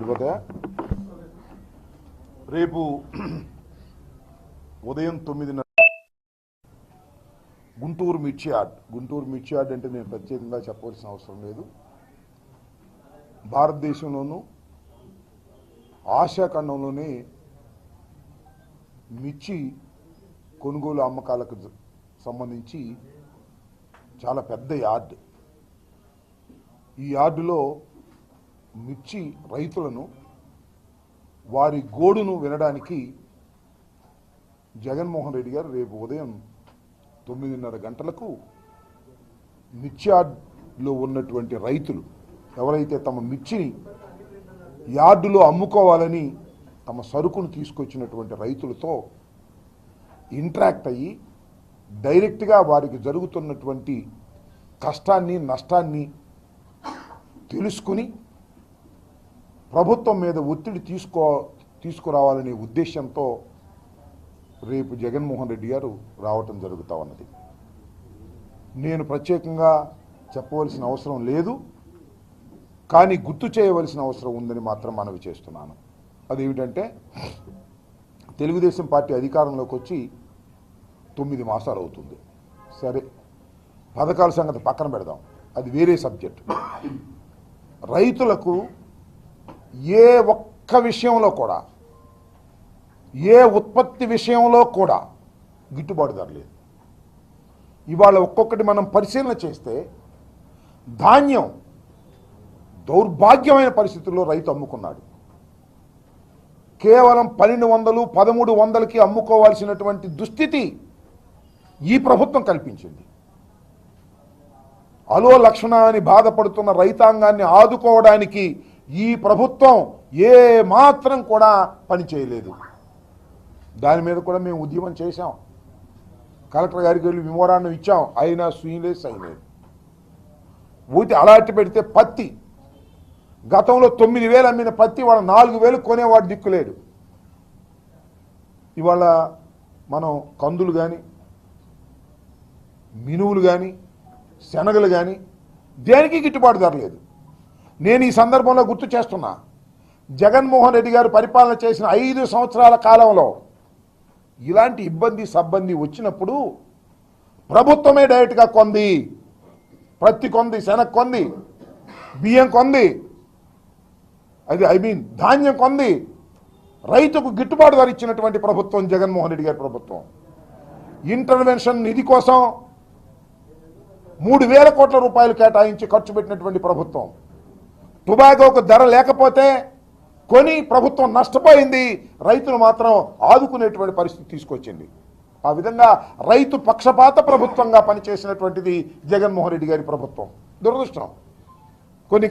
వెళ్ళిపోతాయా? రేపు ఉదయం 9:30 గుంటూరు మిర్చి యార్డ్. గుంటూరు మిర్చి యార్డ్ అంటే నేను ప్రత్యేకంగా చెప్పవలసిన అవసరం లేదు. భారతదేశంలోనూ ఆసియా ఖండంలోనే మిర్చి కొనుగోలు అమ్మకాలకు సంబంధించి చాలా పెద్ద యార్డ్. ఈ యార్డులో మిర్చి రైతులను వారి గోడును వినడానికి జగన్మోహన్ రెడ్డి గారు రేపు ఉదయం 9:30 గంటలకు మిర్చి యార్డులో ఉన్నటువంటి రైతులు ఎవరైతే తమ మిర్చిని యార్డులో అమ్ముకోవాలని తమ సరుకును తీసుకొచ్చినటువంటి రైతులతో ఇంటరాక్ట్ అయ్యి డైరెక్ట్గా వారికి జరుగుతున్నటువంటి కష్టాన్ని నష్టాన్ని తెలుసుకుని ప్రభుత్వం మీద ఒత్తిడి తీసుకురావాలనే ఉద్దేశంతో రేపు జగన్మోహన్ రెడ్డి గారు రావటం జరుగుతూ ఉన్నది. నేను ప్రత్యేకంగా చెప్పవలసిన అవసరం లేదు, కానీ గుర్తు చేయవలసిన అవసరం ఉందని మాత్రం మనవి చేస్తున్నాను. అదేమిటంటే తెలుగుదేశం పార్టీ అధికారంలోకి వచ్చి 9 మాసాలు అవుతుంది. సరే, పథకాల సంగతి పక్కన పెడదాం, అది వేరే సబ్జెక్ట్. రైతులకు ఏ ఒక్క విషయంలో కూడా, ఏ ఉత్పత్తి విషయంలో కూడా గిట్టుబాటు ధర లేదు. ఇవాళ ఒక్కొక్కటి మనం పరిశీలన చేస్తే ధాన్యం దౌర్భాగ్యమైన పరిస్థితుల్లో రైతు అమ్ముకున్నాడు. కేవలం 1200, 1300కి అమ్ముకోవాల్సినటువంటి దుస్థితి ఈ ప్రభుత్వం కల్పించింది. అలో లక్షణ అని బాధపడుతున్న రైతాంగాన్ని ఆదుకోవడానికి ఈ ప్రభుత్వం ఏ మాత్రం కూడా పని చేయలేదు. దాని మీద కూడా మేము ఉద్యమం చేశాం, కలెక్టర్ గారికి వెళ్ళి మెమోరాండం ఇచ్చాం, అయినా సీరియస్ అయిలేదు. ఊటి అలాంటి పెడితే పత్తి గతంలో 9,000 అమ్మిన పత్తి వాళ్ళ 4,000 కొనేవాడు దిక్కులేడు. ఇవాళ మనం కందులు కానీ, మినువులు కానీ, శనగలు కానీ దేనికి గిట్టుబాటు ధర లేదు. నేను ఈ సందర్భంలో గుర్తు చేస్తున్నా, జగన్మోహన్ రెడ్డి గారు పరిపాలన చేసిన 5 సంవత్సరాల కాలంలో ఇలాంటి ఇబ్బంది సబ్బంది వచ్చినప్పుడు ప్రభుత్వమే డైరెక్ట్గా కొంది. పత్తి కొంది, శనగ కొంది, బియ్యం కొంది, ధాన్యం కొంది. రైతుకు గిట్టుబాటు ధర ఇచ్చినటువంటి ప్రభుత్వం జగన్మోహన్ రెడ్డి గారి ప్రభుత్వం. ఇంటర్వెన్షన్ నిధి కోసం 3,000 కోట్ల రూపాయలు కేటాయించి ఖర్చు పెట్టినటువంటి ప్రభుత్వం. టొబాకోకు ధర లేకపోతే కొని ప్రభుత్వం నష్టపోయింది, రైతులు మాత్రం ఆదుకునేటువంటి పరిస్థితి తీసుకొచ్చింది. ఆ విధంగా రైతు పక్షపాత ప్రభుత్వంగా పనిచేసినటువంటిది జగన్మోహన్ రెడ్డి గారి ప్రభుత్వం. దురదృష్టం కొన్ని